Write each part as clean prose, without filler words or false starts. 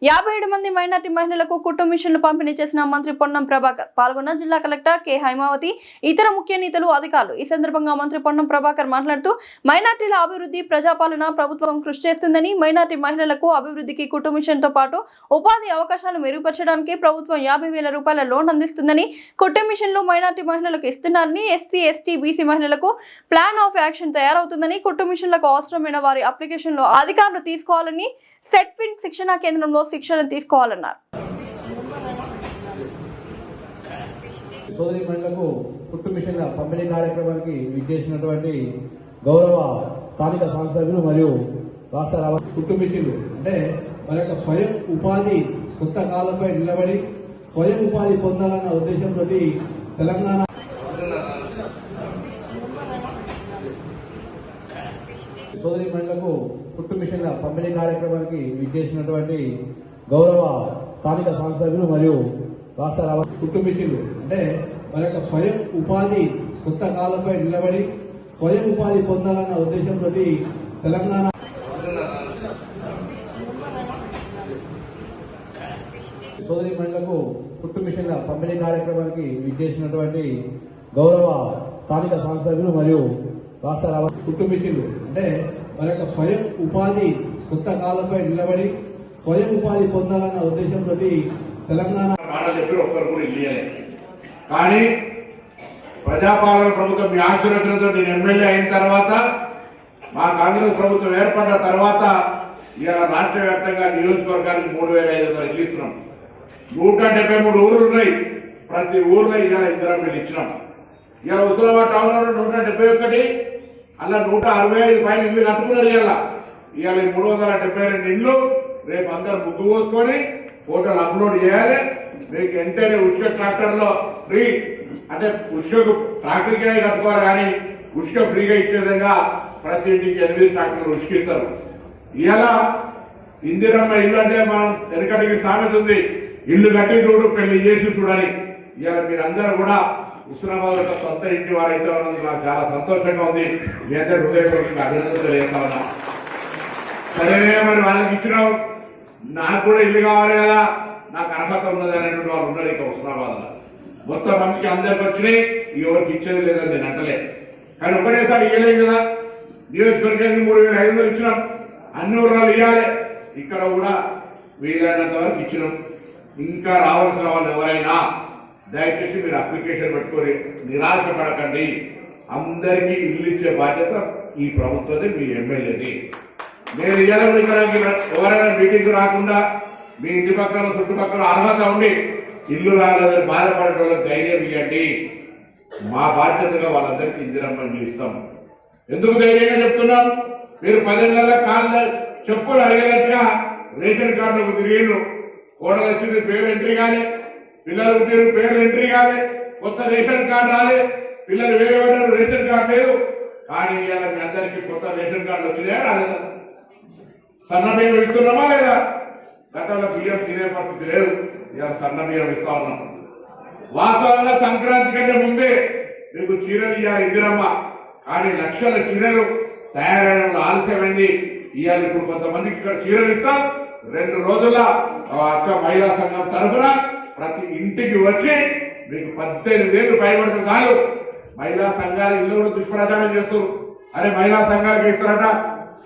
57 మంది మైనార్టీ మహిళలకు కుటుంబ మిషన్లు పంపిణీ చేసిన మంత్రి పొన్నం ప్రభాకర్ పాల్గొన్న జిల్లా కలెక్టర్ కె హైమావతి ఇతర ముఖ్య నేతలు అధికారులు. ఈ సందర్భంగా మంత్రి పొన్నం ప్రభాకర్ మాట్లాడుతూ మైనార్టీల అభివృద్ధి ప్రజాపాలన ప్రభుత్వం కృషి చేస్తుందని, మైనార్టీ మహిళలకు అభివృద్ధికి కుటుంబ మిషన్ తో పాటు ఉపాధి అవకాశాలు మెరుగుపరచడానికి ప్రభుత్వం 50,000 రూపాయల లోన్ అందిస్తుందని, కుటుంబ మిషన్లు మైనార్టీ మహిళలకు ఇస్తున్నారని, ఎస్సీ ఎస్టీ బీసీ మహిళలకు ప్లాన్ ఆఫ్ యాక్షన్ తయారవుతుందని, కుటుంబ మిషన్లకు అవసరమైన వారి అప్లికేషన్లు అధికారులు తీసుకోవాలని, సెట్ఫిన్ శిక్షణా కేంద్రంలో శిక్షణ తీసుకోవాలన్నారు. సోదరి మహిళలకు కుటుంబ మిషన్ల పంపిణీ కార్యక్రమానికి విచ్చేసినటువంటి గౌరవ స్థానిక శాసనసభ్యులు మరియు రాష్ట్ర కుటుంబ మిషన్లు అంటే మన యొక్క స్వయం ఉపాధి సొంత కాలంపై నిలబడి స్వయం ఉపాధి పొందాలన్న ఉద్దేశంతో తెలంగాణ సోదరి మహిళలకు కుటుంబ మిషన్ల పంపిణీ కార్యక్రమానికి విచ్చేసినటువంటి గౌరవ స్థానిక శాసనసభ్యులు మరియు రాష్ట్ర కుటుంబ మిషన్లు అంటే మన యొక్క స్వయం ఉపాధి సొంత కాలంపై నిలబడి స్వయం ఉపాధి పొందాలన్న ఉద్దేశంతో తెలంగాణ సోదరి మహిళలకు కుటుంబ మిషన్ల పంపిణీ కార్యక్రమానికి విచ్చేసినటువంటి గౌరవ స్థానిక శాసనసభ్యులు మరియు రాష్ట్ర కుటుంబ మిషన్లు అంటే మన యొక్క స్వయం ఉపాధి సొంత కాలంపై నిలబడి స్వయం ఉపాధి పొందాలన్న ఉద్దేశంతో తెలంగాణ కానీ ప్రజాపాలన ప్రభుత్వం మీ ఆశీర్వచనంతో నేను ఎమ్మెల్యే అయిన తర్వాత మా కాంగ్రెస్ ప్రభుత్వం ఏర్పడిన తర్వాత ఇవాళ రాష్ట్ర వ్యాప్తంగా నియోజకవర్గానికి 3,500 ఇల్లు ఇస్తున్నాం. 173 ఊర్లు ఉన్నాయి. ప్రతి ఊర్లో ఇవాళ ఇందిరమ్మ ఇల్లు ఇచ్చినాం. ఇవాళ హుస్నాబాద్ టౌన్ లో 171, అలా 165 పైన ఇల్లు కట్టుకున్నారు. ఇవాళ 372 ఇల్లు రేపు అందరు ముగ్గు పోసుకొని ఫోటోలు అప్లోడ్ చేయాలి. మీకు వెంటనే ఉచిత ట్రాక్టర్లో ఫ్రీ, అంటే ఉచితకు ట్రాక్టర్ కిరాయి కట్టుకోవాలి కానీ ఉచిత ఫ్రీగా ఇచ్చే విధంగా ప్రతి ఇంటికి 8 ట్రాక్టర్లు ఉచికిస్తారు. ఇవాళ ఇందిరమ్మ ఇల్లు అంటే మనం వెనకటికి సామెత ఉంది, ఇల్లు కట్టి చూడు పెళ్లి చేసి చూడాలి. ఇవాళ మీరందరూ కూడా హుస్నాబాద్ యొక్క సొంత ఇంటి వారైతే ఉన్నందుకు నాకు చాలా సంతోషంగా ఉంది. మీ అందరూ హృదయపూర్వకంగా అభినందనలు తెలియజేస్తా ఉన్నా. సరే మరి వాళ్ళకి ఇచ్చినావు, నాకు కూడా ఇల్లు కావాలి కదా, నాకు అర్హత ఉన్నది అనేటువంటి వాళ్ళు ఉన్నారు. ఇక హుస్నాబాద్ లో మొత్తం మందికి అందరికి వచ్చినాయి, ఎవరికి ఇచ్చేది లేదని నేను అంటలే. కానీ ఒకటేసారి ఇవ్వలేం కదా. నియోజకవర్గానికి 3,500 ఇచ్చినాం, అన్ని ఊర్లు ఇవ్వాలి. ఇక్కడ కూడా వీలైనంత వరకు ఇచ్చినాం. ఇంకా రావాల్సిన వాళ్ళు ఎవరైనా దయచేసి మీరు అప్లికేషన్ పెట్టుకొని నిరాశ పడకండి. అందరికీ ఇల్లు ఇచ్చే బాధ్యత ఈ ప్రభుత్వది, మీ ఎమ్మెల్యేది. నేను ఇక్కడ ఎవరైనా మీటింగ్ రాకుండా మీ ఇంటి పక్కన చుట్టుపక్కల అర్హత ఉండి ఇల్లు రాలేదని బాధపడే వాళ్ళకి ధైర్యం ఇవ్వండి. మా బాధ్యతగా వాళ్ళందరికీ ఇందిరమ్మ ఇల్లు ఇస్తాం. ఎందుకు ధైర్యంగా చెప్తున్నాం? మీరు 10 నెలల కాళ్ళ చెప్పులు అడిగేటట్టుగా రేషన్ కార్డులకు తిరిగిను. కోడలు వచ్చింది, పేరు ఎంట్రీ కాలే. పిల్లలు పుట్టిన పేర్లు ఎంట్రీ కాలే. కొత్త రేషన్ కార్డు రాలే. పిల్లలు వేరే పడ్డారు, రేషన్ కార్డు లేదు. కానీ ఇవాళ మీ అందరికీ కొత్త రేషన్ కార్డులు వచ్చినాయా రాలేదా? సన్న బియ్యం ఇస్తున్నామా లేదా? గతంలో బియ్యం తినే పరిస్థితి లేదు, ఇవాళ సన్న బియ్యం ఇస్తా ఉన్నాం. వాస్తవంగా సంక్రాంతి కంటే ముందే మీకు చీరలు ఇవ్వాలి ఇందిరమ్మ, కానీ లక్షల చీరలు తయారయ్యడంలో ఆలస్యమైంది. ఇవాళ ఇప్పుడు కొంతమందికి ఇక్కడ చీరలు ఇస్తాం. 2 రోజుల్లో అక్క మహిళా సంఘం తరఫున ప్రతి ఇంటికి వచ్చి మీకు 18 ఏళ్ళు పైబడితే చాలు. మహిళా సంఘాలు ఇల్లు కూడా దుష్ప్రచారం చేస్తారు. అరే మహిళా సంఘాలకి ఇస్తారట,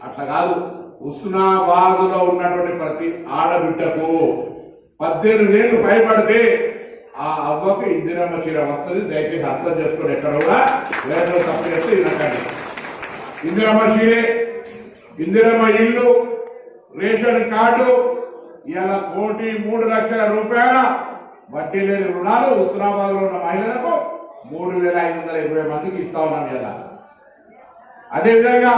అట్లా కాదు. హుస్నాబాద్ లో ఉన్నటువంటి ప్రతి ఆడబిడ్డకు 18 ఏళ్ళు పైబడితే ఆ అవ్వకు ఇందిరమ్మ చీర వస్తుంది. దయచేసి అర్థం చేసుకొని ఎక్కడ కూడా వేరే తప్పు చేస్తే ఇనకండి. ఇందిరమ్మ చీరే, ఇందిరమ్మ ఇల్లు, రేషన్ కార్డు, ఇలా 1,03,00,000 రూపాయల వడ్డీ లేని రుణాలు హుస్నాబాద్ లో ఉన్న మహిళలకు 3,520 మందికి ఇస్తా ఉన్నాం. ఇలా అదేవిధంగా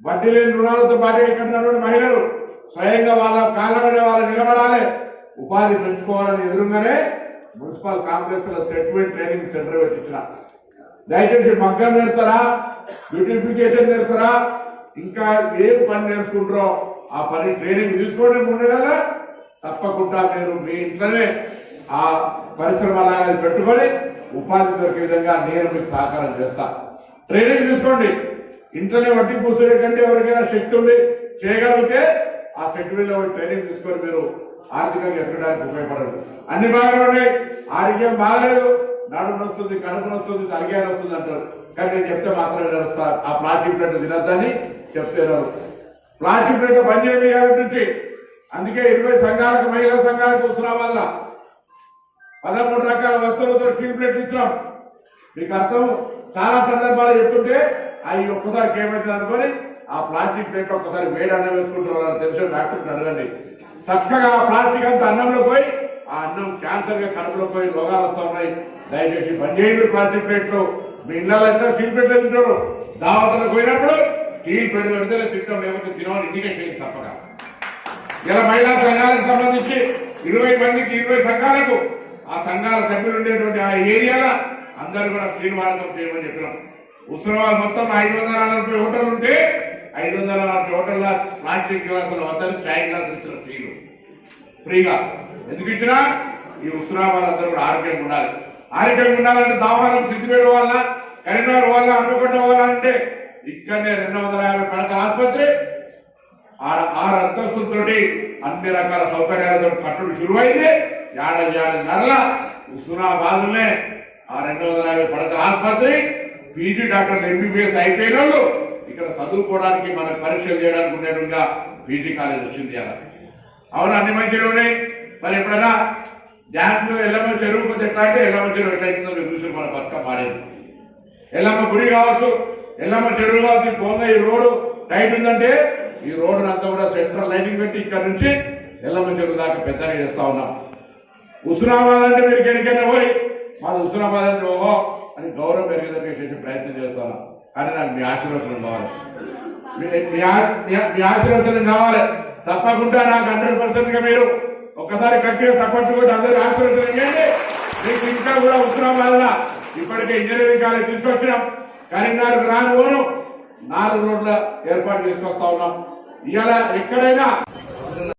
వడ్డీ లేని రుణాలతో పాటు ఇక్కడ మహిళలు స్వయంగా వాళ్ళ కాళ్ళ మీద వాళ్ళు నిలబడాలి, ఉపాధి పెంచుకోవాలని ఎదురుగానే మున్సిపల్ కాంప్లెక్స్ లో సెటిల్మెంట్ ట్రైనింగ్ సెంటర్ పెట్టించిన. దయచేసి మగ్గం నేర్తారా, బ్యూటిఫికేషన్ నేర్తారా, ఇంకా ఏం పని నేర్చుకుంటారో ఆ పని ట్రైనింగ్ తీసుకోండి. 3 నెలల తప్పకుండా మీరు మీ ఇంట్లోనే ఆ పరిశ్రమ లాగా పెట్టుకొని ఉపాధి దొరికే విధంగా నేను మీకు సహకారం చేస్తా. ట్రైనింగ్ తీసుకోండి. ఇంట్లోనే వడ్డీ కూర్చోలే కంటే ఎవరికైనా శక్తి ఉండి చేయగలిగితే ఆ షెడ్యూల్లో ట్రైనింగ్ తీసుకొని మీరు ఆర్థికంగా ఎదగడానికి ఉపయోగపడదు. అన్ని బాగానే ఉన్నాయి, ఆరోగ్యం బాగాలేదు, నడుము నొస్తుంది, కడుపు నొస్తుంది, తలకాయ నొస్తుంది అంటారు. కానీ నేను చెప్తే మాత్రమే నడుస్తారు. ఆ ప్లాస్టిక్ ప్లేట్ తినద్దని చెప్తున్నారు. ప్లాస్టిక్ ప్లేట్ బంద్ చేయాలి నుంచి. అందుకే 20 సంఘాలకు, మహిళా సంఘాలకు హుస్నాబాద్ 13 రకాల వస్తువులతో స్టీల్ ప్లేట్ ఇచ్చినాం. మీకు అర్థం చాలా సందర్భాలు చెప్తుంటే అవి ఒక్కసారి ఏమవుతుంది అనుకొని ఆ ప్లాస్టిక్ ప్లేట్ ఒక్కసారి వేడి అన్నం వేసుకుంటారు. తెలిసిన డాక్టర్ని అడగండి. చక్కగా ఆ ప్లాస్టిక్ అంతా అన్నంలో పోయి ఆ అన్నం క్యాన్సర్ గా కడుపులో పోయి రోగాలు వస్తూ ఉన్నాయి. దయచేసి బంద్ చేయండి ప్లాస్టిక్ ప్లేట్లు. మీ ఇళ్ళలో అయితే స్టీల్ ప్లేట్లు తింటారు. దావతలకు పోయినప్పుడు స్టీల్ ప్లేట్ పెడితే తింటాం, లేకపోతే తినమని ఇండికేట్ చేయండి తప్పగా. ఇలా మహిళా సంఘాలకు సంబంధించి 20 మందికి 20 సంఘాలకు ఆ సంఘాల సభ్యులు ఉండేటువంటి ఆ ఏరియాల అందరూ కూడా స్టీల్ వాడకం చేయమని చెప్పినాం. హుస్నాబాద్ మొత్తం 540 హోటల్ ఉంటే 540 హోటల్ల ప్లాస్టిక్ గ్లాసులు వద్దని చాయ్ గ్లాసులు ఇచ్చిన స్టీల్ ఫ్రీగా. ఎందుకు ఇచ్చినా ఈ హుస్నాబాద్ అందరూ కూడా ఆరోగ్యంగా ఉండాలి. ఆరోగ్యంగా ఉండాలంటే దావారం సిద్దిపేట వాళ్ళ, కరీంనగర్ వాళ్ళ, హన్మకొండ వాళ్ళ అంటే ఇక్కడనే 250 పడకల ఆసుపత్రి, 6 అంతస్తులతోటి అన్ని రకాల సౌకర్యాలతో కట్టడం శురువైంది. ఏడాదిన్నరల హుస్నాబాద్లోనే ఆ 250 పడకల ఆసుపత్రి, పీజీ డాక్టర్లు, ఎంబీబీఎస్ అయిపోయిన వాళ్ళు ఇక్కడ చదువుకోవడానికి, మనకు పరీక్షలు చేయడానికి ఉండేట్టుగా పీజీ కాలేజ్ వచ్చింది. అలా అవును, అన్ని మంచిగా ఉన్నాయి. మరి ఎప్పుడైనా డ్యామ్లో ఎల్లమ్మ చెరువుకు ఎట్లా అంటే ఎల్లమ్మ చెరువు ఎట్లయితుందో మీరు చూసి మన బతుకమ్మ ఆడేది. ఎల్లమ్మ గుడి కావచ్చు, ఎల్లమ్మ చెరువు కావచ్చు, పోగా ఈ రోడ్డు టైట్ ఉందంటే ఈ రోడ్డు అంతా కూడా సెంట్రల్ లైటింగ్ పెట్టి ఇక్కడ నుంచి ఎల్లమ్మ చెరువు దాకా పెద్దగా చేస్తా ఉన్నాం. హుస్నాబాద్ అంటే మీరు ఎక్కడికైనా పోయి మాది హుస్నాబాద్ అంటే ఓహో అని గౌరవం పెరిగేదానికి చేసే ప్రయత్నం చేస్తాను. కానీ నాకు మీ ఆశీర్వచనం కావాలి, మీ ఆశీర్వచనం కావాలి. తప్పకుండా నాకు 100% గా మీరు ఒక్కసారి గట్టిగా సపోర్ట్ కూడా అందరూ ఆశీర్వచనం చేయండి. మీకు ఇంకా కూడా హుస్నాబాద్ ఇప్పటికే ఇంజనీరింగ్ కాలేజ్ తీసుకొచ్చినాం. కరీంనగర్ రాను 4 రోడ్ల ఏర్పాటు చేసుకొస్తా ఉన్నాం. ఇవాళ ఎక్కడైనా